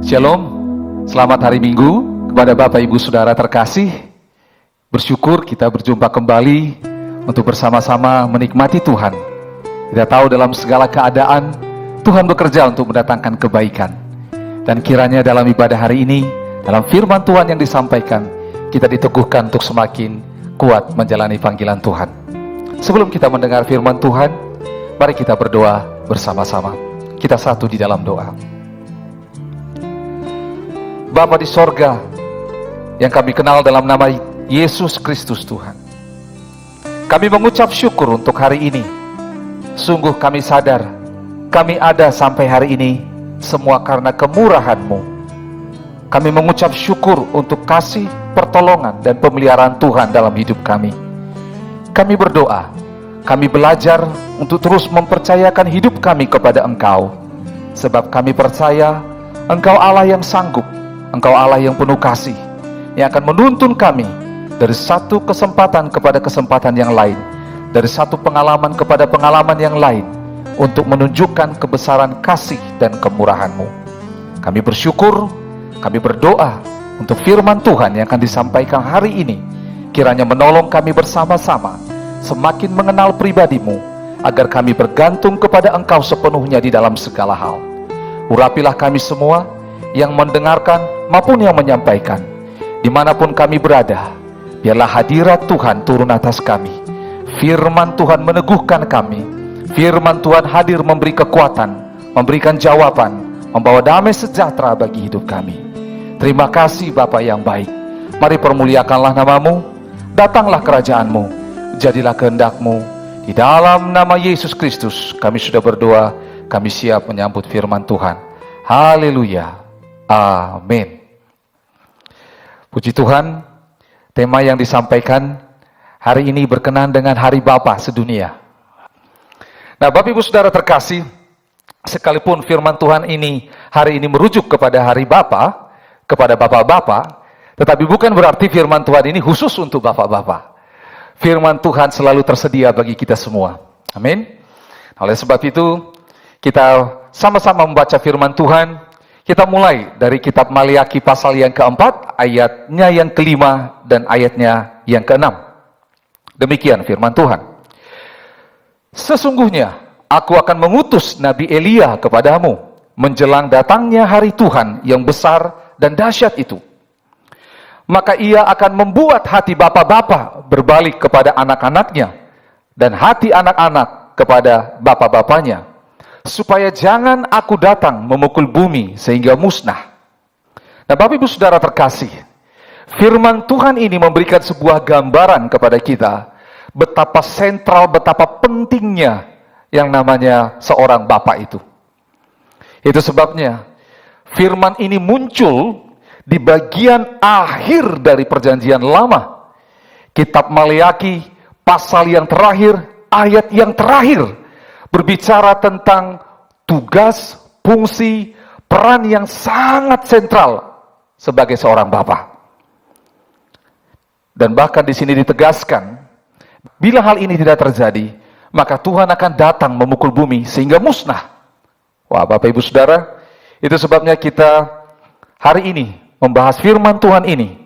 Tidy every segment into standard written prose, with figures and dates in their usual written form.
Shalom, selamat hari Minggu kepada Bapak Ibu Saudara terkasih. Bersyukur kita berjumpa kembali untuk bersama-sama menikmati Tuhan. Kita tahu dalam segala keadaan Tuhan bekerja untuk mendatangkan kebaikan. Dan kiranya dalam ibadah hari ini, dalam firman Tuhan yang disampaikan, kita diteguhkan untuk semakin kuat menjalani panggilan Tuhan. Sebelum kita mendengar firman Tuhan, mari kita berdoa bersama-sama. Kita satu di dalam doa. Bapa di sorga, yang kami kenal dalam nama Yesus Kristus Tuhan, kami mengucap syukur untuk hari ini. Sungguh kami sadar, kami ada sampai hari ini semua karena kemurahan-Mu. Kami mengucap syukur untuk kasih, pertolongan, dan pemeliharaan Tuhan dalam hidup kami. Kami berdoa, kami belajar untuk terus mempercayakan hidup kami kepada Engkau, sebab kami percaya Engkau Allah yang sanggup, Engkau Allah yang penuh kasih, yang akan menuntun kami dari satu kesempatan kepada kesempatan yang lain, dari satu pengalaman kepada pengalaman yang lain, untuk menunjukkan kebesaran kasih dan kemurahan-Mu. Kami bersyukur, kami berdoa untuk firman Tuhan yang akan disampaikan hari ini, kiranya menolong kami bersama-sama semakin mengenal pribadi-Mu, agar kami bergantung kepada Engkau sepenuhnya di dalam segala hal. Urapilah kami semua yang mendengarkan maupun yang menyampaikan, dimanapun kami berada. Biarlah hadirat Tuhan turun atas kami. Firman Tuhan meneguhkan kami. Firman Tuhan hadir memberi kekuatan, memberikan jawaban, membawa damai sejahtera bagi hidup kami. Terima kasih Bapa yang baik. Mari permuliakanlah nama-Mu. Datanglah kerajaan-Mu, jadilah kehendak-Mu. Di dalam nama Yesus Kristus kami sudah berdoa. Kami siap menyambut firman Tuhan. Haleluya. Amin. Puji Tuhan, tema yang disampaikan hari ini berkenan dengan Hari Bapa sedunia. Nah, Bapak Ibu Saudara terkasih, sekalipun firman Tuhan ini hari ini merujuk kepada Hari Bapa, kepada Bapak-Bapak, tetapi bukan berarti firman Tuhan ini khusus untuk Bapak-Bapak. Firman Tuhan selalu tersedia bagi kita semua. Amin. Oleh sebab itu, kita sama-sama membaca firman Tuhan. Kita mulai dari kitab Maliaki pasal yang keempat, ayatnya yang kelima dan ayatnya yang keenam. Demikian firman Tuhan. Sesungguhnya aku akan mengutus Nabi Elia kepadamu menjelang datangnya hari Tuhan yang besar dan dahsyat itu. Maka ia akan membuat hati bapa-bapa berbalik kepada anak-anaknya dan hati anak-anak kepada bapa-bapanya, supaya jangan aku datang memukul bumi sehingga musnah. Nah, Bapak Ibu Saudara terkasih, firman Tuhan ini memberikan sebuah gambaran kepada kita betapa sentral, betapa pentingnya yang namanya seorang bapak itu. Itu sebabnya firman ini muncul di bagian akhir dari perjanjian lama. Kitab Maliaki pasal yang terakhir, ayat yang terakhir, berbicara tentang tugas, fungsi, peran yang sangat sentral sebagai seorang bapa. Dan bahkan di sini ditegaskan, bila hal ini tidak terjadi, maka Tuhan akan datang memukul bumi sehingga musnah. Wah, Bapak Ibu Saudara, itu sebabnya kita hari ini membahas firman Tuhan ini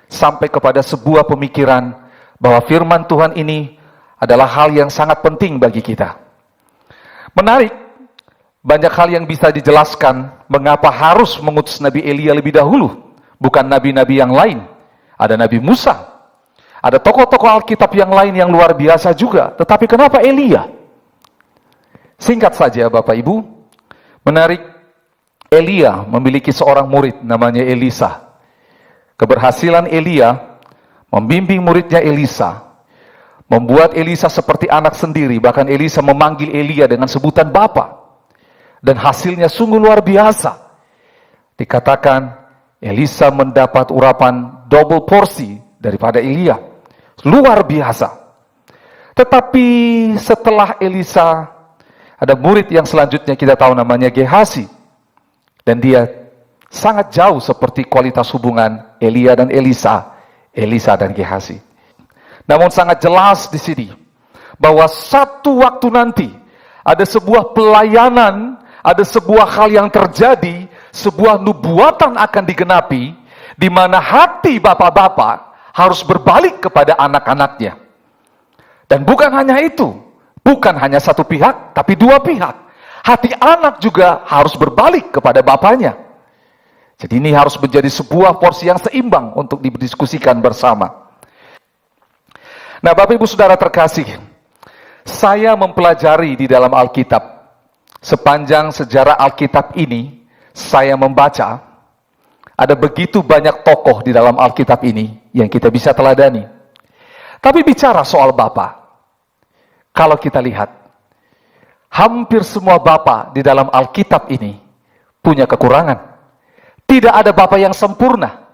sampai kepada sebuah pemikiran bahwa firman Tuhan ini adalah hal yang sangat penting bagi kita. Menarik, banyak hal yang bisa dijelaskan mengapa harus mengutus Nabi Elia lebih dahulu, bukan nabi-nabi yang lain. Ada Nabi Musa, ada tokoh-tokoh Alkitab yang lain yang luar biasa juga, tetapi kenapa Elia? Singkat saja Bapak Ibu, menarik, Elia memiliki seorang murid namanya Elisa. Keberhasilan Elia membimbing muridnya Elisa, membuat Elisa seperti anak sendiri. Bahkan Elisa memanggil Elia dengan sebutan Bapa. Dan hasilnya sungguh luar biasa. Dikatakan Elisa mendapat urapan double porsi daripada Elia. Luar biasa. Tetapi setelah Elisa, ada murid yang selanjutnya kita tahu namanya Gehasi. Dan dia sangat jauh seperti kualitas hubungan Elia dan Elisa, Elisa dan Gehasi. Namun sangat jelas di sini bahwa satu waktu nanti ada sebuah pelayanan, ada sebuah hal yang terjadi sebuah nubuatan akan digenapi, di mana hati bapak-bapak harus berbalik kepada anak-anaknya. Dan bukan hanya itu, bukan hanya satu pihak, tapi dua pihak. Hati anak juga harus berbalik kepada bapaknya. Jadi ini harus menjadi sebuah porsi yang seimbang untuk didiskusikan bersama. Nah, Bapak Ibu Saudara terkasih, saya mempelajari di dalam Alkitab. Sepanjang sejarah Alkitab ini, saya membaca, ada begitu banyak tokoh di dalam Alkitab ini yang kita bisa teladani. Tapi bicara soal Bapa, kalau kita lihat, hampir semua Bapa di dalam Alkitab ini punya kekurangan. Tidak ada Bapa yang sempurna.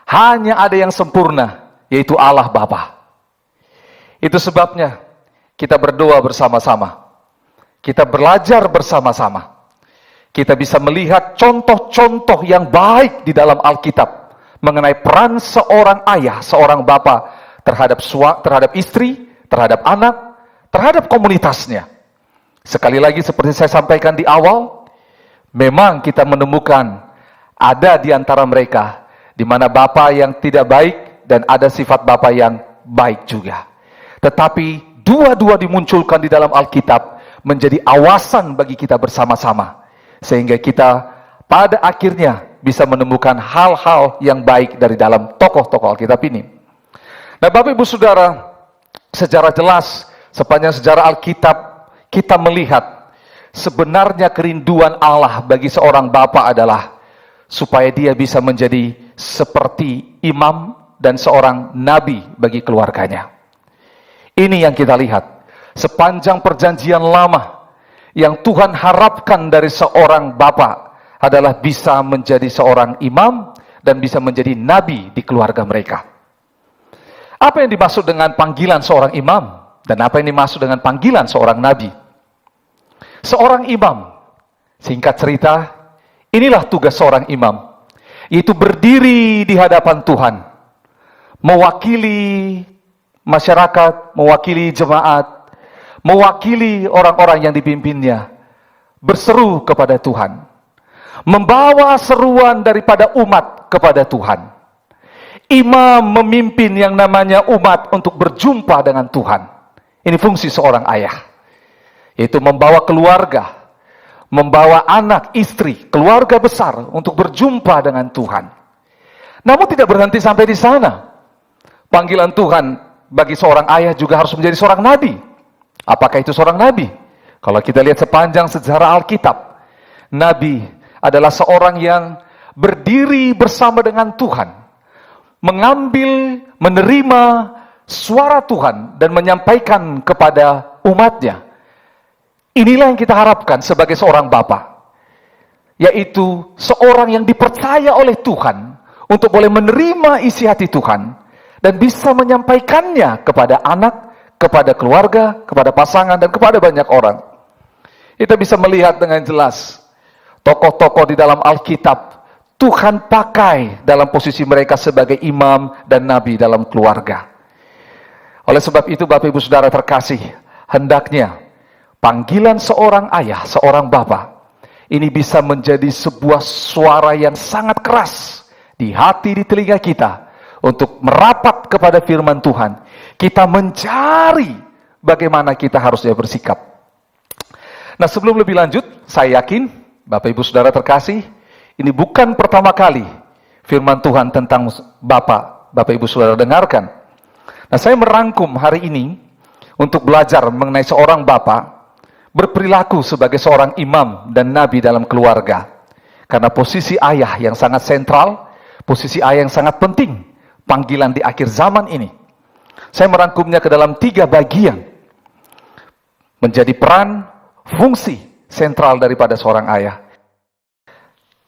Hanya ada yang sempurna, yaitu Allah Bapa. Itu sebabnya kita berdoa bersama-sama. Kita belajar bersama-sama. Kita bisa melihat contoh-contoh yang baik di dalam Alkitab mengenai peran seorang ayah, seorang bapa terhadap istri, terhadap anak, terhadap komunitasnya. Sekali lagi seperti saya sampaikan di awal, memang kita menemukan ada di antara mereka di mana bapa yang tidak baik dan ada sifat bapa yang baik juga. Tetapi dua-dua dimunculkan di dalam Alkitab menjadi awasan bagi kita bersama-sama. Sehingga kita pada akhirnya bisa menemukan hal-hal yang baik dari dalam tokoh-tokoh Alkitab ini. Nah, Bapak Ibu Saudara, secara jelas sepanjang sejarah Alkitab kita melihat sebenarnya kerinduan Allah bagi seorang bapa adalah supaya dia bisa menjadi seperti imam dan seorang nabi bagi keluarganya. Ini yang kita lihat sepanjang perjanjian lama, yang Tuhan harapkan dari seorang bapa adalah bisa menjadi seorang imam dan bisa menjadi nabi di keluarga mereka. Apa yang dimaksud dengan panggilan seorang imam dan apa yang dimaksud dengan panggilan seorang nabi? Seorang imam, singkat cerita, inilah tugas seorang imam, yaitu berdiri di hadapan Tuhan, mewakili masyarakat, mewakili jemaat, mewakili orang-orang yang dipimpinnya, berseru kepada Tuhan, membawa seruan daripada umat kepada Tuhan. Imam memimpin yang namanya umat untuk berjumpa dengan Tuhan. Ini fungsi seorang ayah, yaitu membawa keluarga, membawa anak, istri, keluarga besar untuk berjumpa dengan Tuhan. Namun tidak berhenti sampai di sana. Panggilan Tuhan bagi seorang ayah juga harus menjadi seorang nabi. Apakah itu seorang nabi? Kalau kita lihat sepanjang sejarah Alkitab, nabi adalah seorang yang berdiri bersama dengan Tuhan, mengambil, menerima suara Tuhan dan menyampaikan kepada umatnya. Inilah yang kita harapkan sebagai seorang bapa, yaitu seorang yang dipercaya oleh Tuhan untuk boleh menerima isi hati Tuhan dan bisa menyampaikannya kepada anak, kepada keluarga, kepada pasangan, dan kepada banyak orang. Kita bisa melihat dengan jelas tokoh-tokoh di dalam Alkitab Tuhan pakai dalam posisi mereka sebagai imam dan nabi dalam keluarga. Oleh sebab itu, Bapak Ibu Saudara terkasih, hendaknya panggilan seorang ayah, seorang bapa, ini bisa menjadi sebuah suara yang sangat keras di hati, di telinga kita, untuk merapat kepada firman Tuhan. Kita mencari bagaimana kita harusnya bersikap. Nah, sebelum lebih lanjut, saya yakin, Bapak Ibu Saudara terkasih, ini bukan pertama kali firman Tuhan tentang Bapak Ibu Saudara dengarkan. Nah, saya merangkum hari ini untuk belajar mengenai seorang Bapak berperilaku sebagai seorang imam dan nabi dalam keluarga. Karena posisi ayah yang sangat sentral, posisi ayah yang sangat penting, panggilan di akhir zaman ini. Saya merangkumnya ke dalam 3 bagian. Menjadi peran, fungsi sentral daripada seorang ayah.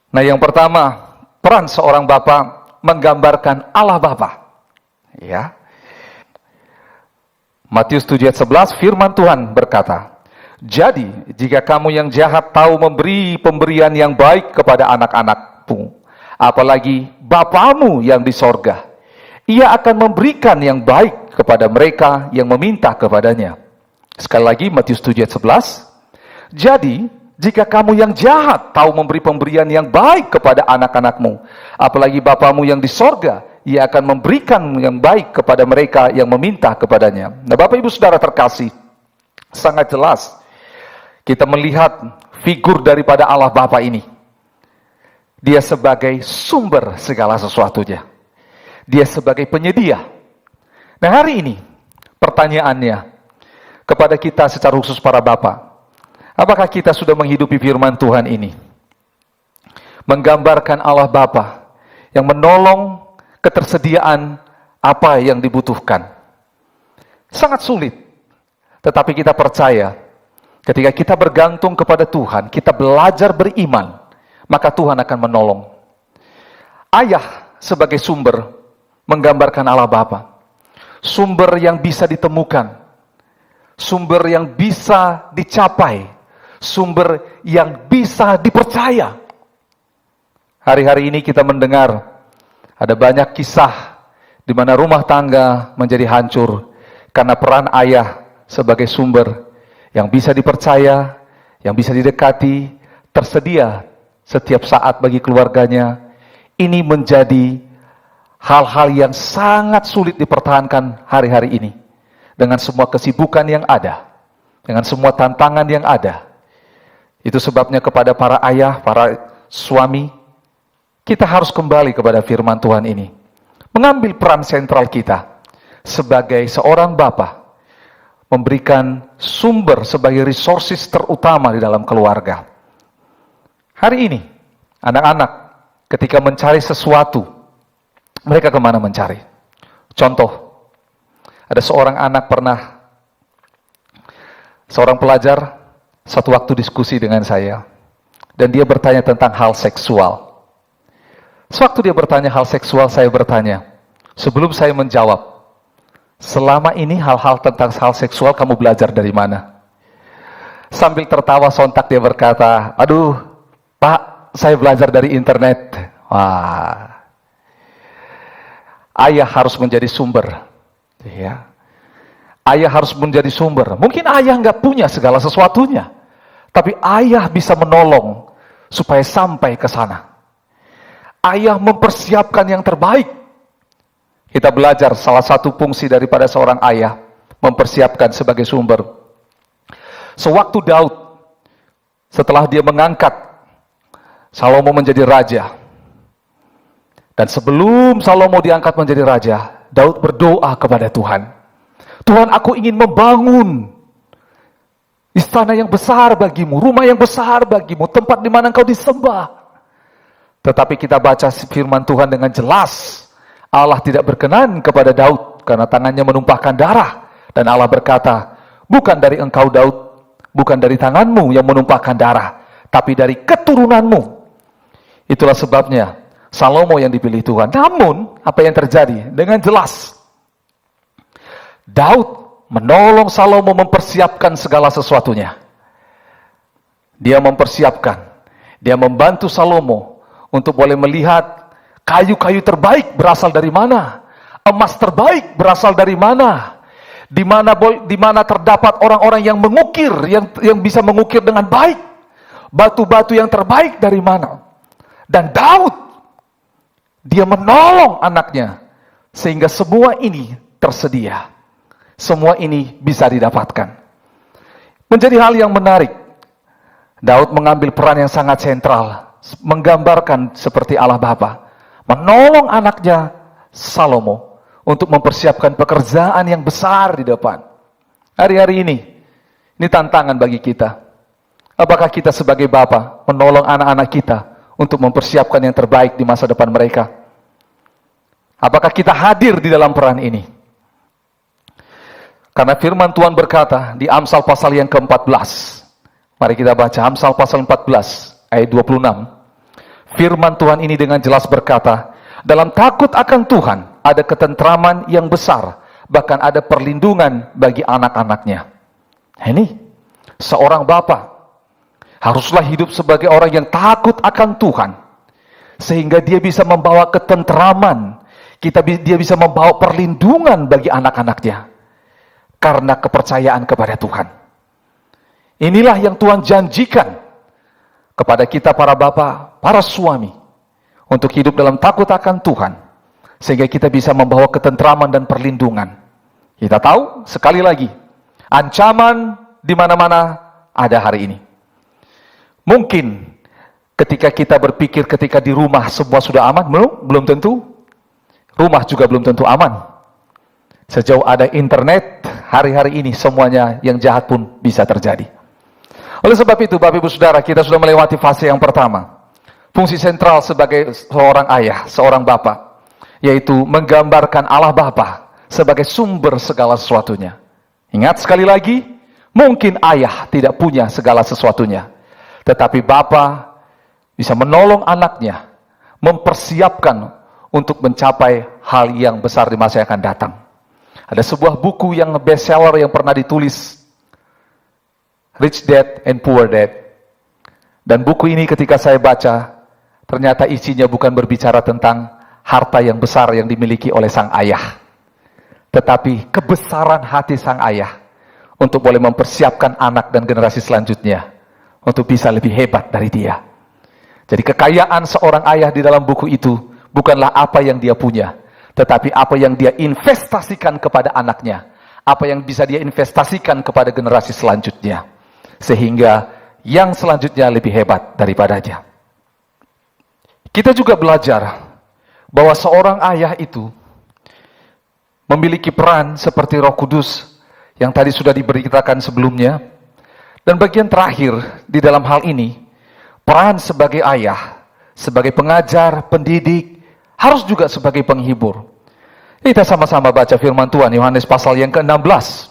Nah, yang pertama, peran seorang bapa menggambarkan Allah Bapa. Ya. Matius 7 ayat 11, firman Tuhan berkata, "Jadi, jika kamu yang jahat tahu memberi pemberian yang baik kepada anak-anakmu, apalagi Bapamu yang di sorga, Ia akan memberikan yang baik kepada mereka yang meminta kepadanya." Sekali lagi, Matius 7 ayat 11, "Jadi, jika kamu yang jahat tahu memberi pemberian yang baik kepada anak-anakmu, apalagi Bapamu yang di sorga, Ia akan memberikan yang baik kepada mereka yang meminta kepadanya. Nah, Bapak Ibu Saudara terkasih, sangat jelas kita melihat figur daripada Allah Bapa ini. Dia sebagai sumber segala sesuatunya. Dia sebagai penyedia. Nah, hari ini pertanyaannya kepada kita secara khusus para Bapak, apakah kita sudah menghidupi firman Tuhan ini? Menggambarkan Allah Bapa yang menolong ketersediaan apa yang dibutuhkan. Sangat sulit. Tetapi kita percaya, ketika kita bergantung kepada Tuhan, kita belajar beriman, maka Tuhan akan menolong. Ayah sebagai sumber menggambarkan Allah Bapa. Sumber yang bisa ditemukan. Sumber yang bisa dicapai. Sumber yang bisa dipercaya. Hari-hari ini kita mendengar ada banyak kisah di mana rumah tangga menjadi hancur karena peran ayah sebagai sumber yang bisa dipercaya, yang bisa didekati, tersedia setiap saat bagi keluarganya. Ini menjadi hal-hal yang sangat sulit dipertahankan hari-hari ini. Dengan semua kesibukan yang ada, dengan semua tantangan yang ada. Itu sebabnya kepada para ayah, para suami, kita harus kembali kepada firman Tuhan ini. Mengambil peran sentral kita sebagai seorang bapa, memberikan sumber sebagai resources terutama di dalam keluarga. Hari ini, anak-anak ketika mencari sesuatu, mereka kemana mencari? Contoh, ada seorang anak seorang pelajar, satu waktu diskusi dengan saya, dan dia bertanya tentang hal seksual. Sewaktu dia bertanya hal seksual, saya bertanya, sebelum saya menjawab, selama ini hal-hal tentang hal seksual kamu belajar dari mana? Sambil tertawa sontak dia berkata, aduh Pak, saya belajar dari internet. Wah, ayah harus menjadi sumber. Ya. Ayah harus menjadi sumber. Mungkin ayah nggak punya segala sesuatunya, tapi ayah bisa menolong supaya sampai ke sana. Ayah mempersiapkan yang terbaik. Kita belajar salah satu fungsi daripada seorang ayah, mempersiapkan sebagai sumber. Sewaktu Daud, setelah dia mengangkat Salomo menjadi raja, dan sebelum Salomo diangkat menjadi raja, Daud berdoa kepada Tuhan. Tuhan, aku ingin membangun istana yang besar bagimu, rumah yang besar bagimu, tempat di mana engkau disembah. Tetapi kita baca firman Tuhan dengan jelas, Allah tidak berkenan kepada Daud karena tangannya menumpahkan darah. Dan Allah berkata, bukan dari engkau Daud, bukan dari tanganmu yang menumpahkan darah, tapi dari keturunanmu. Itulah sebabnya Salomo yang dipilih Tuhan. Namun, apa yang terjadi? Dengan jelas, Daud menolong Salomo mempersiapkan segala sesuatunya. Dia mempersiapkan, dia membantu Salomo untuk boleh melihat kayu-kayu terbaik berasal dari mana, emas terbaik berasal dari mana, di mana terdapat orang-orang yang mengukir, yang bisa mengukir dengan baik, batu-batu yang terbaik dari mana. Dan Daud, dia menolong anaknya sehingga semua ini tersedia. Semua ini bisa didapatkan. Menjadi hal yang menarik. Daud mengambil peran yang sangat sentral, menggambarkan seperti Allah Bapa, menolong anaknya Salomo untuk mempersiapkan pekerjaan yang besar di depan. Hari-hari ini tantangan bagi kita. Apakah kita sebagai bapa menolong anak-anak kita untuk mempersiapkan yang terbaik di masa depan mereka? Apakah kita hadir di dalam peran ini? Karena firman Tuhan berkata di Amsal pasal yang ke-14. Mari kita baca Amsal pasal 14 ayat 26. Firman Tuhan ini dengan jelas berkata, dalam takut akan Tuhan ada ketentraman yang besar, bahkan ada perlindungan bagi anak-anaknya. Nah, ini seorang bapa haruslah hidup sebagai orang yang takut akan Tuhan, sehingga dia bisa membawa ketentraman, dia bisa membawa perlindungan bagi anak-anaknya karena kepercayaan kepada Tuhan. Inilah yang Tuhan janjikan kepada kita para bapak, para suami, untuk hidup dalam takut akan Tuhan, sehingga kita bisa membawa ketentraman dan perlindungan. Kita tahu, sekali lagi, ancaman di mana-mana ada hari ini. Mungkin ketika kita berpikir ketika di rumah semua sudah aman, belum tentu. Rumah juga belum tentu aman. Sejauh ada internet, hari-hari ini semuanya yang jahat pun bisa terjadi. Oleh sebab itu, Bapak Ibu Saudara, kita sudah melewati fase yang pertama. Fungsi sentral sebagai seorang ayah, seorang bapak, yaitu menggambarkan Allah Bapa sebagai sumber segala sesuatunya. Ingat sekali lagi, mungkin ayah tidak punya segala sesuatunya, tetapi Bapa bisa menolong anaknya, mempersiapkan untuk mencapai hal yang besar di masa yang akan datang. Ada sebuah buku yang bestseller yang pernah ditulis, Rich Dad and Poor Dad. Dan buku ini ketika saya baca, ternyata isinya bukan berbicara tentang harta yang besar yang dimiliki oleh sang ayah, tetapi kebesaran hati sang ayah untuk boleh mempersiapkan anak dan generasi selanjutnya untuk bisa lebih hebat dari dia. Jadi kekayaan seorang ayah di dalam buku itu bukanlah apa yang dia punya, tetapi apa yang dia investasikan kepada anaknya, apa yang bisa dia investasikan kepada generasi selanjutnya, sehingga yang selanjutnya lebih hebat daripadanya. Kita juga belajar bahwa seorang ayah itu memiliki peran seperti Roh Kudus yang tadi sudah diberitakan sebelumnya. Dan bagian terakhir di dalam hal ini, peran sebagai ayah, sebagai pengajar, pendidik, harus juga sebagai penghibur. Kita sama-sama baca firman Tuhan, Yohanes pasal yang ke-16.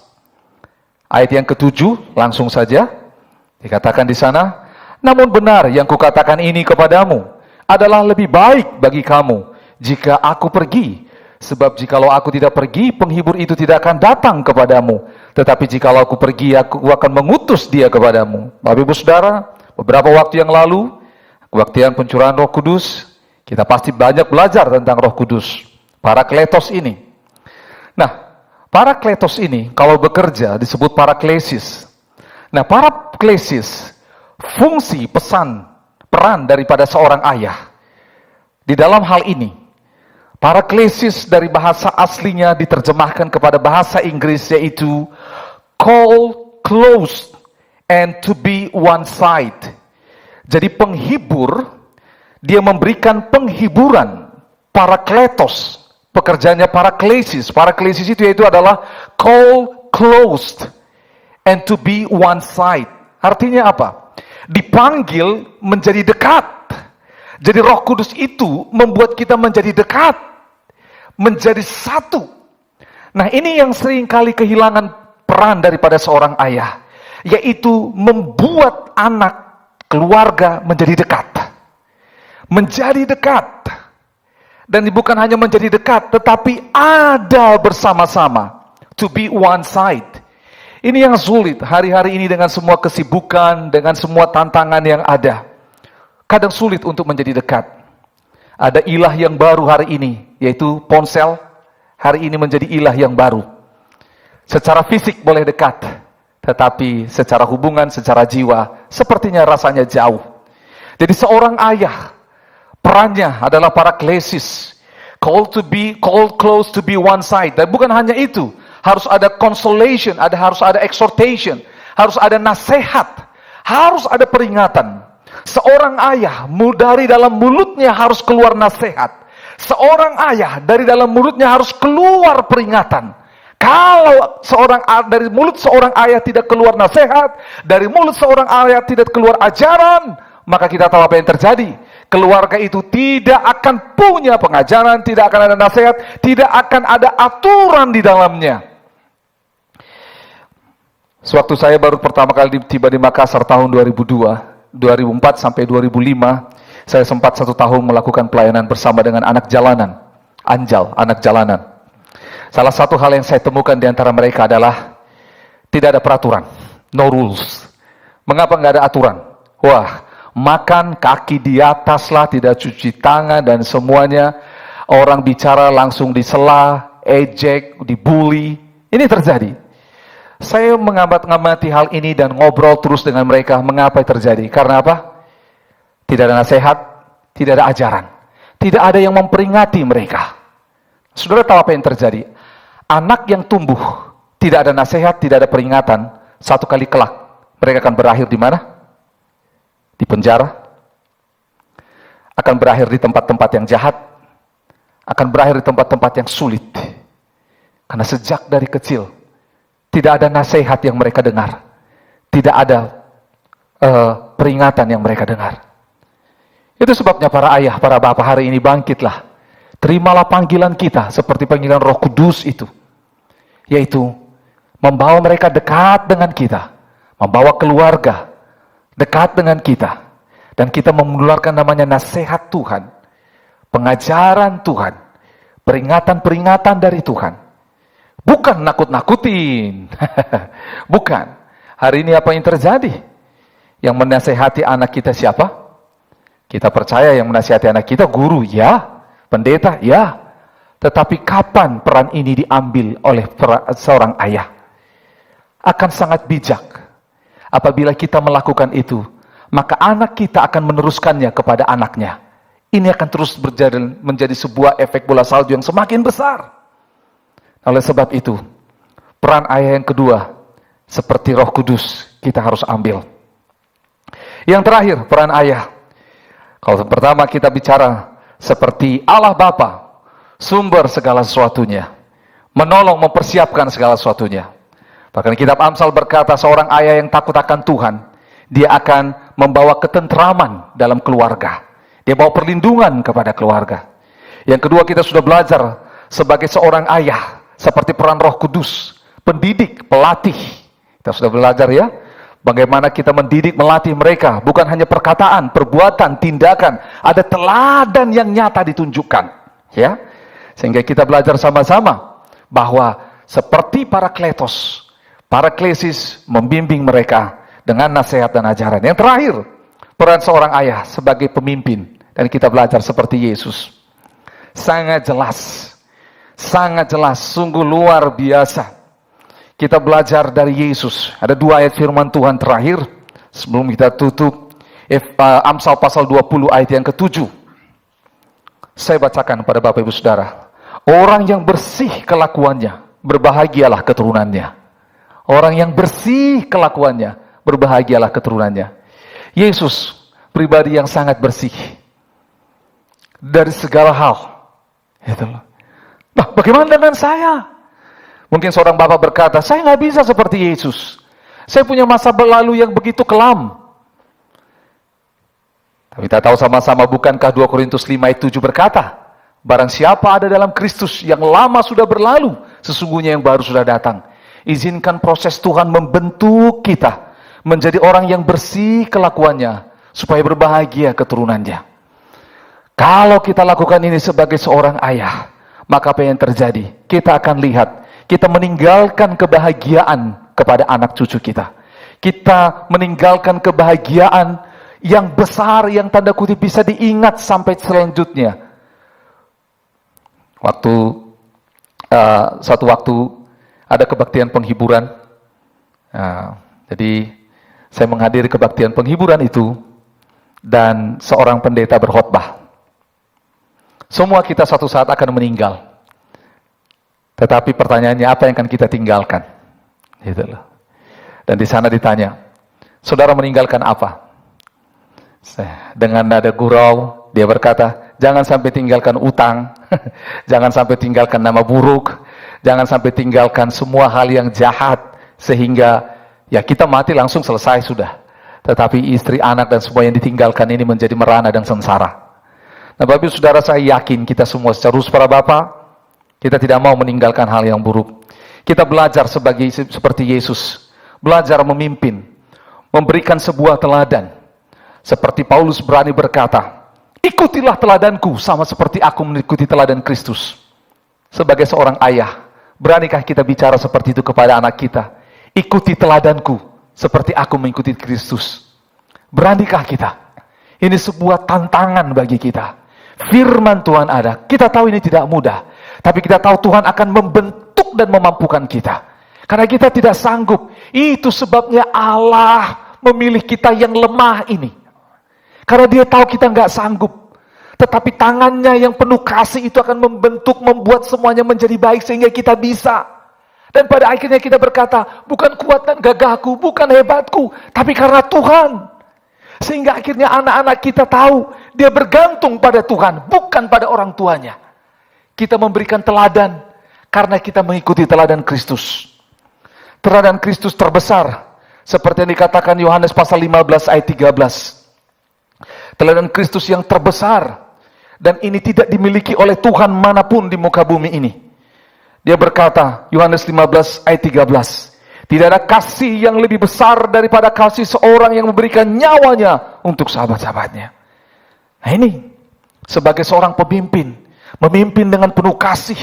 Ayat yang ke-7, langsung saja. Dikatakan di sana, namun benar yang kukatakan ini kepadamu, adalah lebih baik bagi kamu jika aku pergi. Sebab jikalau aku tidak pergi, penghibur itu tidak akan datang kepadamu. Tetapi jikalau aku pergi, aku akan mengutus dia kepadamu. Bapak Ibu Saudara, beberapa waktu yang lalu, kebaktian pencurahan Roh Kudus, kita pasti banyak belajar tentang Roh Kudus, Parakletos ini. Nah, Parakletos ini kalau bekerja disebut paraklesis. Nah, paraklesis, fungsi peran daripada seorang ayah. Di dalam hal ini, paraklesis dari bahasa aslinya diterjemahkan kepada bahasa Inggris yaitu call close and to be one side. Jadi penghibur, dia memberikan penghiburan, parakletos, pekerjaannya paraklesis. Paraklesis itu yaitu adalah call closed and to be one side. Artinya apa? Dipanggil menjadi dekat. Jadi Roh Kudus itu membuat kita menjadi dekat, menjadi satu. Nah, ini yang seringkali kehilangan peran daripada seorang ayah, yaitu membuat anak, keluarga menjadi dekat. Menjadi dekat. Dan bukan hanya menjadi dekat, tetapi ada bersama-sama. To be one side. Ini yang sulit hari-hari ini dengan semua kesibukan, dengan semua tantangan yang ada. Kadang sulit untuk menjadi dekat. Ada ilah yang baru hari ini, yaitu ponsel. Hari ini menjadi ilah yang baru. Secara fisik boleh dekat, tetapi secara hubungan, secara jiwa, sepertinya rasanya jauh. Jadi seorang ayah, perannya adalah paraklesis. Called close to be one side. Dan bukan hanya itu. Harus ada consolation, harus ada exhortation, harus ada nasihat, harus ada peringatan. Seorang ayah, dari dalam mulutnya harus keluar nasihat. Seorang ayah, dari dalam mulutnya harus keluar peringatan. Kalau dari mulut seorang ayah tidak keluar nasihat, dari mulut seorang ayah tidak keluar ajaran, maka kita tahu apa yang terjadi. Keluarga itu tidak akan punya pengajaran, tidak akan ada nasihat, tidak akan ada aturan di dalamnya. Sewaktu saya baru pertama kali tiba di Makassar tahun 2004 sampai 2005, saya sempat 1 tahun melakukan pelayanan bersama dengan anak jalanan, Anjal, anak jalanan. Salah satu hal yang saya temukan di antara mereka adalah tidak ada peraturan, no rules. Mengapa nggak ada aturan? Wah, makan kaki di atas lah, tidak cuci tangan dan semuanya. Orang bicara langsung disela, ejek, dibully. Ini terjadi. Saya mengamati hal ini dan ngobrol terus dengan mereka. Mengapa terjadi? Karena apa? Tidak ada nasihat, tidak ada ajaran. Tidak ada yang memperingati mereka. Saudara tahu apa yang terjadi? Anak yang tumbuh, tidak ada nasihat, tidak ada peringatan, satu kali kelak, mereka akan berakhir di mana? Di penjara. Akan berakhir di tempat-tempat yang jahat. Akan berakhir di tempat-tempat yang sulit. Karena sejak dari kecil, tidak ada nasihat yang mereka dengar. Tidak ada peringatan yang mereka dengar. Itu sebabnya para ayah, para bapak hari ini bangkitlah. Terimalah panggilan kita seperti panggilan Roh Kudus itu. Yaitu membawa mereka dekat dengan kita. Membawa keluarga dekat dengan kita. Dan kita menularkan namanya nasihat Tuhan. Pengajaran Tuhan. Peringatan-peringatan dari Tuhan. Bukan nakut-nakutin. Bukan. Hari ini apa yang terjadi? Yang menasehati anak kita siapa? Kita percaya yang menasihati anak kita guru, ya. Pendeta, ya. Tetapi kapan peran ini diambil oleh seorang ayah? Akan sangat bijak. Apabila kita melakukan itu, maka anak kita akan meneruskannya kepada anaknya. Ini akan terus berjalan menjadi sebuah efek bola salju yang semakin besar. Oleh sebab itu, peran ayah yang kedua, seperti Roh Kudus, kita harus ambil. Yang terakhir, peran ayah. Kalau pertama kita bicara seperti Allah Bapa, sumber segala sesuatunya, menolong, mempersiapkan segala sesuatunya. Bahkan kitab Amsal berkata, seorang ayah yang takut akan Tuhan, dia akan membawa ketentraman dalam keluarga. Dia bawa perlindungan kepada keluarga. Yang kedua, kita sudah belajar sebagai seorang ayah, seperti peran Roh Kudus, pendidik, pelatih. Kita sudah belajar ya, bagaimana kita mendidik, melatih mereka. Bukan hanya perkataan, perbuatan, tindakan. Ada teladan yang nyata ditunjukkan. Ya, sehingga kita belajar sama-sama bahwa seperti Paraklesis membimbing mereka dengan nasihat dan ajaran. Yang terakhir, peran seorang ayah sebagai pemimpin. Dan kita belajar seperti Yesus. Sangat jelas, sungguh luar biasa. Kita belajar dari Yesus. Ada 2 ayat firman Tuhan terakhir sebelum kita tutup. Amsal pasal 20 ayat yang ke-7. Saya bacakan pada Bapak Ibu Saudara. Orang yang bersih kelakuannya, berbahagialah keturunannya. Orang yang bersih kelakuannya, berbahagialah keturunannya. Yesus pribadi yang sangat bersih dari segala hal. Nah, bagaimana dengan saya? Mungkin seorang bapak berkata, saya nggak bisa seperti Yesus. Saya punya masa berlalu yang begitu kelam. Tapi kita tahu sama-sama, bukankah 2 Korintus 5 ayat 7 berkata, barang siapa ada dalam Kristus, yang lama sudah berlalu, sesungguhnya yang baru sudah datang. Izinkan proses Tuhan membentuk kita menjadi orang yang bersih kelakuannya, supaya berbahagia keturunannya. Kalau kita lakukan ini sebagai seorang ayah, maka apa yang terjadi? Kita akan lihat, kita meninggalkan kebahagiaan kepada anak cucu kita. Kita meninggalkan kebahagiaan yang besar, yang tanda kutip bisa diingat sampai selanjutnya. Suatu waktu ada kebaktian penghiburan. Jadi saya menghadiri kebaktian penghiburan itu, dan seorang pendeta berkhotbah. Semua kita suatu saat akan meninggal. Tetapi pertanyaannya, apa yang akan kita tinggalkan? Gitu loh. Dan di sana ditanya, saudara meninggalkan apa? Dengan nada gurau, dia berkata, jangan sampai tinggalkan utang, jangan sampai tinggalkan nama buruk, jangan sampai tinggalkan semua hal yang jahat, sehingga ya kita mati langsung selesai sudah. Tetapi istri, anak, dan semua yang ditinggalkan ini menjadi merana dan sengsara. Nah, Bapak Ibu Saudara, saya yakin kita semua secara para Bapak, kita tidak mau meninggalkan hal yang buruk. Kita belajar seperti Yesus, belajar memimpin, memberikan sebuah teladan. Seperti Paulus berani berkata, ikutilah teladanku sama seperti aku mengikuti teladan Kristus. Sebagai seorang ayah, beranikah kita bicara seperti itu kepada anak kita? Ikuti teladanku seperti aku mengikuti Kristus. Beranikah kita? Ini sebuah tantangan bagi kita. Firman Tuhan ada. Kita tahu ini tidak mudah. Tapi kita tahu Tuhan akan membentuk dan memampukan kita. Karena kita tidak sanggup. Itu sebabnya Allah memilih kita yang lemah ini. Karena dia tahu kita nggak sanggup. Tetapi tangannya yang penuh kasih itu akan membentuk, membuat semuanya menjadi baik sehingga kita bisa. Dan pada akhirnya kita berkata, bukan kuat dan gagahku, bukan hebatku, tapi karena Tuhan. Sehingga akhirnya anak-anak kita tahu, dia bergantung pada Tuhan, bukan pada orang tuanya. Kita memberikan teladan, karena kita mengikuti teladan Kristus. Teladan Kristus terbesar, seperti yang dikatakan Yohanes pasal 15 ayat 13. Teladan Kristus yang terbesar, dan ini tidak dimiliki oleh Tuhan manapun di muka bumi ini. Dia berkata, Yohanes 15 ayat 13, tidak ada kasih yang lebih besar daripada kasih seorang yang memberikan nyawanya untuk sahabat-sahabatnya. Nah ini, sebagai seorang pemimpin, memimpin dengan penuh kasih,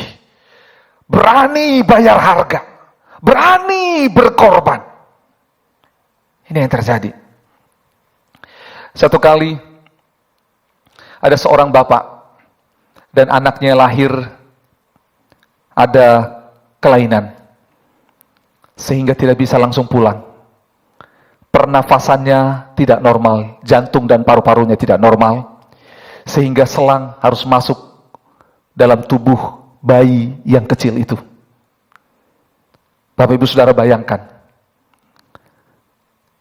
berani bayar harga, berani berkorban. Ini yang terjadi. Satu kali, ada seorang bapak, dan anaknya lahir, ada kelainan. Sehingga tidak bisa langsung pulang. Pernafasannya tidak normal, jantung dan paru-parunya tidak normal, sehingga selang harus masuk dalam tubuh bayi yang kecil itu. Bapak Ibu Saudara bayangkan.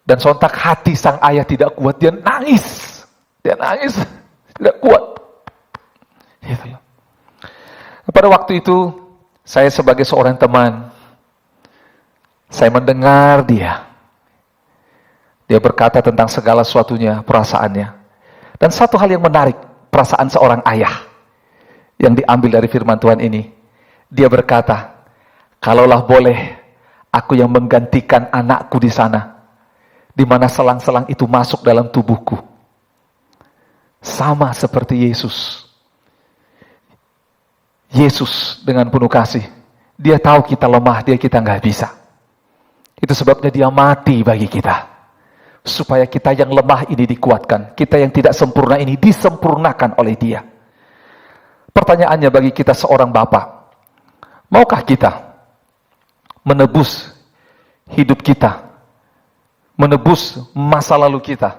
Dan sontak hati sang ayah tidak kuat, dia nangis, tidak kuat. Gitu. Pada waktu itu, saya sebagai seorang teman, saya mendengar dia berkata tentang segala sesuatunya, perasaannya. Dan satu hal yang menarik, perasaan seorang ayah yang diambil dari firman Tuhan ini. Dia berkata, kalaulah boleh, aku yang menggantikan anakku di sana, di mana selang-selang itu masuk dalam tubuhku. Sama seperti Yesus. Yesus dengan penuh kasih, dia tahu kita lemah, kita nggak bisa. Itu sebabnya dia mati bagi kita. Supaya kita yang lemah ini dikuatkan. Kita yang tidak sempurna ini disempurnakan oleh dia. Pertanyaannya bagi kita seorang bapak. Maukah kita menebus hidup kita? Menebus masa lalu kita?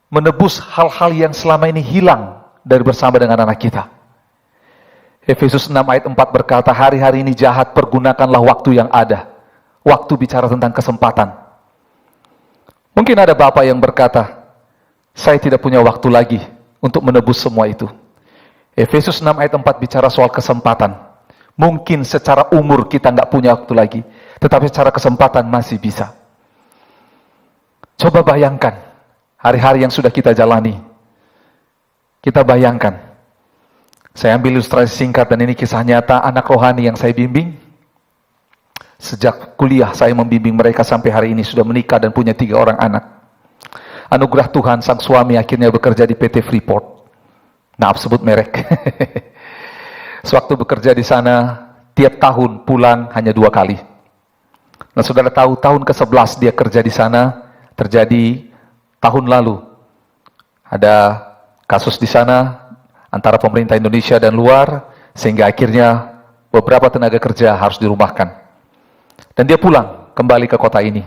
Menebus hal-hal yang selama ini hilang dari bersama dengan anak kita? Efesus 6 ayat 4 berkata, hari-hari ini jahat, pergunakanlah waktu yang ada. Waktu bicara tentang kesempatan. Mungkin ada bapak yang berkata, saya tidak punya waktu lagi untuk menebus semua itu. Efesus 6 ayat 4 bicara soal kesempatan. Mungkin secara umur kita nggak punya waktu lagi, tetapi secara kesempatan masih bisa. Coba bayangkan hari-hari yang sudah kita jalani. Kita bayangkan. Saya ambil ilustrasi singkat dan ini kisah nyata anak rohani yang saya bimbing. Sejak kuliah saya membimbing mereka sampai hari ini sudah menikah dan punya 3 orang anak. Anugerah Tuhan, sang suami akhirnya bekerja di PT Freeport. Maaf sebut merek. Sewaktu bekerja di sana, tiap tahun pulang hanya 2 kali. Nah saudara tahu tahun ke-11 dia kerja di sana, terjadi tahun lalu. Ada kasus di sana antara pemerintah Indonesia dan luar, sehingga akhirnya beberapa tenaga kerja harus dirumahkan. Dan dia pulang kembali ke kota ini.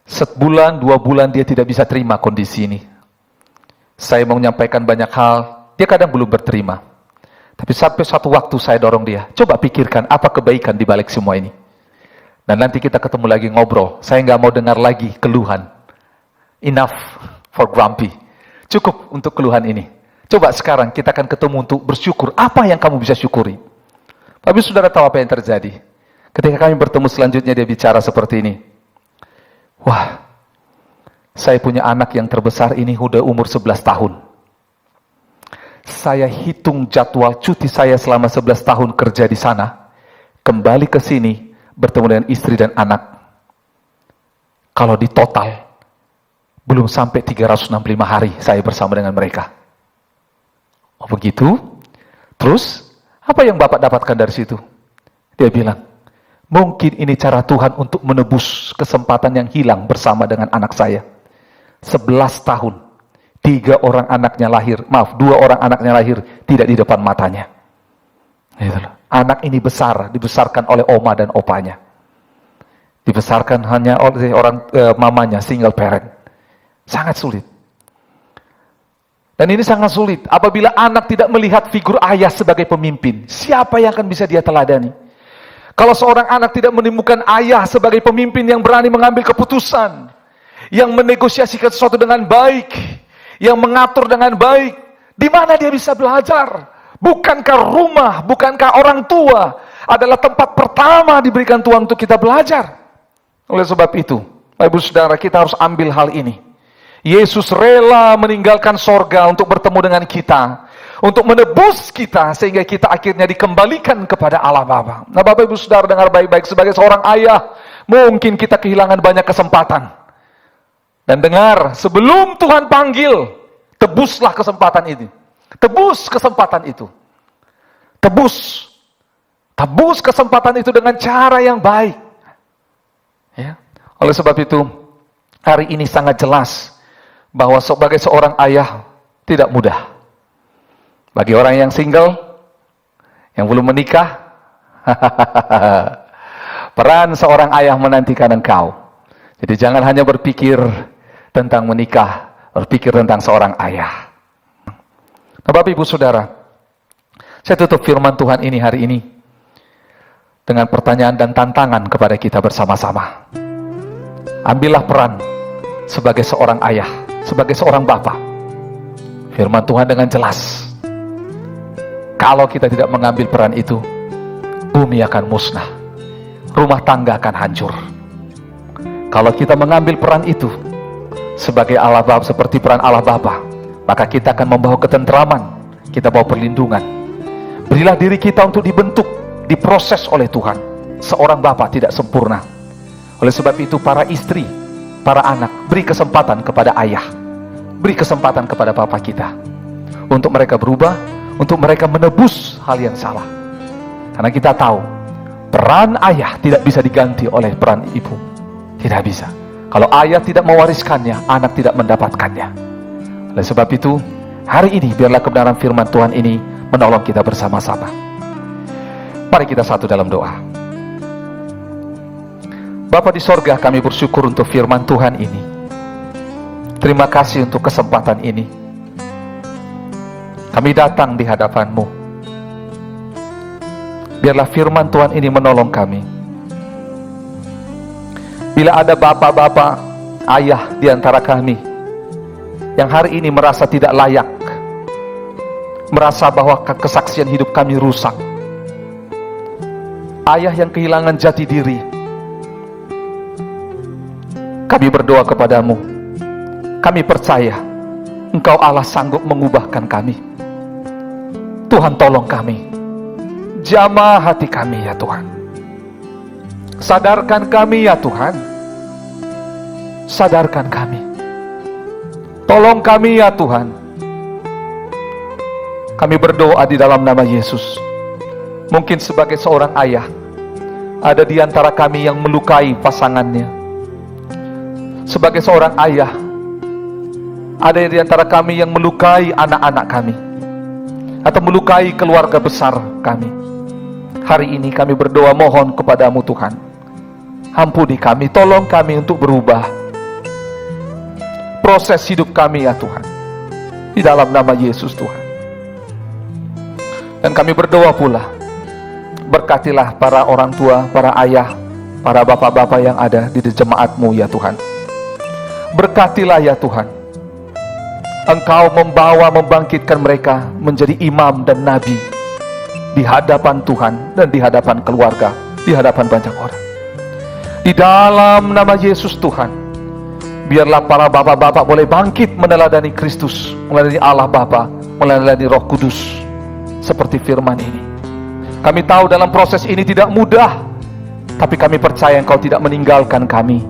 Sebulan, 2 bulan dia tidak bisa terima kondisi ini. Saya mau menyampaikan banyak hal, dia kadang belum berterima. Tapi sampai suatu waktu saya dorong dia, coba pikirkan apa kebaikan di balik semua ini. Dan nanti kita ketemu lagi ngobrol. Saya nggak mau dengar lagi keluhan. Enough for grumpy. Cukup untuk keluhan ini. Coba sekarang kita akan ketemu untuk bersyukur. Apa yang kamu bisa syukuri? Tapi saudara tahu apa yang terjadi? Ketika kami bertemu selanjutnya dia bicara seperti ini. Wah, saya punya anak yang terbesar ini udah umur 11 tahun. Saya hitung jadwal cuti saya selama 11 tahun kerja di sana. Kembali ke sini, bertemu dengan istri dan anak. Kalau di total, belum sampai 365 hari saya bersama dengan mereka. Oh begitu? Terus, apa yang Bapak dapatkan dari situ? Dia bilang, mungkin ini cara Tuhan untuk menebus kesempatan yang hilang bersama dengan anak saya. 11 tahun, 2 orang anaknya lahir tidak di depan matanya. Anak ini dibesarkan oleh oma dan opanya. Dibesarkan hanya oleh mamanya, single parent. Sangat sulit. Dan ini sangat sulit. Apabila anak tidak melihat figur ayah sebagai pemimpin, siapa yang akan bisa dia teladani? Kalau seorang anak tidak menemukan ayah sebagai pemimpin yang berani mengambil keputusan, yang menegosiasikan sesuatu dengan baik, yang mengatur dengan baik, di mana dia bisa belajar? Bukankah rumah, bukankah orang tua adalah tempat pertama diberikan Tuhan untuk kita belajar? Oleh sebab itu, Bapak Ibu Saudara, kita harus ambil hal ini. Yesus rela meninggalkan sorga untuk bertemu dengan kita, untuk menebus kita, sehingga kita akhirnya dikembalikan kepada Allah Bapa. Nah, Bapak Ibu Saudara, dengar baik-baik, sebagai seorang ayah, mungkin kita kehilangan banyak kesempatan. Dan dengar, sebelum Tuhan panggil, tebuslah kesempatan ini. Tebus kesempatan itu. Tebus. Tebus kesempatan itu dengan cara yang baik. Ya. Oleh sebab itu, hari ini sangat jelas bahwa sebagai seorang ayah tidak mudah. Bagi orang yang single, yang belum menikah, peran seorang ayah menantikan engkau. Jadi jangan hanya berpikir tentang menikah, berpikir tentang seorang ayah. Nah, Bapak Ibu Saudara, saya tutup firman Tuhan ini hari ini dengan pertanyaan dan tantangan kepada kita bersama-sama. Ambillah peran sebagai seorang ayah, sebagai seorang bapa. Firman Tuhan dengan jelas, kalau kita tidak mengambil peran itu, bumi akan musnah, rumah tangga akan hancur. Kalau kita mengambil peran itu sebagai Allah Bapa, seperti peran Allah Bapa, maka kita akan membawa ketentraman, kita bawa perlindungan. Berilah diri kita untuk dibentuk, diproses oleh Tuhan. Seorang bapa tidak sempurna. Oleh sebab itu, para istri, para anak, beri kesempatan kepada ayah, beri kesempatan kepada bapa kita, untuk mereka berubah, untuk mereka menebus hal yang salah. Karena kita tahu, peran ayah tidak bisa diganti oleh peran ibu. Tidak bisa. Kalau ayah tidak mewariskannya, anak tidak mendapatkannya. Oleh sebab itu, hari ini biarlah kebenaran firman Tuhan ini menolong kita bersama-sama. Mari kita satu dalam doa. Bapa di sorga, kami bersyukur untuk firman Tuhan ini. Terima kasih untuk kesempatan ini. Kami datang di hadapan-Mu. Biarlah firman Tuhan ini menolong kami. Bila ada bapak-bapak, ayah di antara kami yang hari ini merasa tidak layak, merasa bahwa kesaksian hidup kami rusak, ayah yang kehilangan jati diri, kami berdoa kepadamu. Kami percaya Engkau Allah sanggup mengubahkan kami. Tuhan, tolong kami, jamah hati kami ya Tuhan. Sadarkan kami ya Tuhan. Sadarkan kami. Tolong kami ya Tuhan. Kami berdoa di dalam nama Yesus. Mungkin sebagai seorang ayah, ada di antara kami yang melukai pasangannya. Sebagai seorang ayah, ada di antara kami yang melukai anak-anak kami, atau melukai keluarga besar kami. Hari ini kami berdoa mohon kepadamu Tuhan, ampuni kami, tolong kami untuk berubah. Proses hidup kami ya Tuhan, di dalam nama Yesus Tuhan. Dan kami berdoa pula, berkatilah para orang tua, para ayah, para bapak-bapak yang ada di jemaat-Mu ya Tuhan. Berkatilah ya Tuhan. Engkau membawa, membangkitkan mereka menjadi imam dan nabi di hadapan Tuhan dan di hadapan keluarga, di hadapan banyak orang. Di dalam nama Yesus Tuhan, biarlah para bapak-bapak boleh bangkit meneladani Kristus, meneladani Allah Bapa, meneladani Roh Kudus, seperti firman ini. Kami tahu dalam proses ini tidak mudah, tapi kami percaya Engkau tidak meninggalkan kami.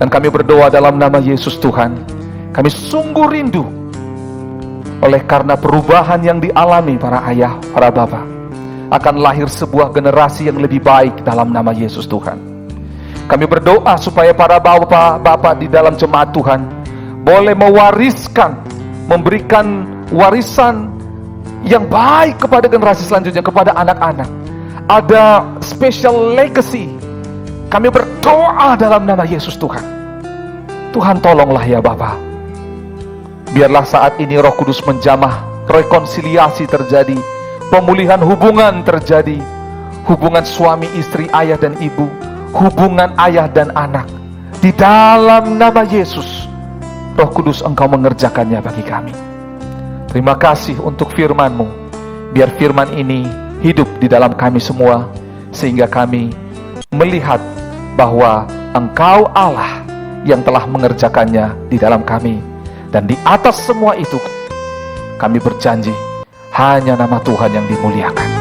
Dan kami berdoa dalam nama Yesus Tuhan, kami sungguh rindu oleh karena perubahan yang dialami para ayah, para bapa, akan lahir sebuah generasi yang lebih baik dalam nama Yesus Tuhan. Kami berdoa supaya para bapak-bapak di dalam jemaat Tuhan boleh mewariskan, memberikan warisan yang baik kepada generasi selanjutnya, kepada anak-anak. Ada special legacy. Kami berdoa dalam nama Yesus Tuhan. Tuhan, tolonglah ya Bapa. Biarlah saat ini Roh Kudus menjamah, rekonsiliasi terjadi, pemulihan hubungan terjadi, hubungan suami istri, ayah dan ibu, hubungan ayah dan anak. Di dalam nama Yesus, Roh Kudus, Engkau mengerjakannya bagi kami. Terima kasih untuk firman-Mu. Biar firman ini hidup di dalam kami semua, sehingga kami melihat bahwa Engkau Allah yang telah mengerjakannya di dalam kami. Dan di atas semua itu, kami berjanji, hanya nama Tuhan yang dimuliakan.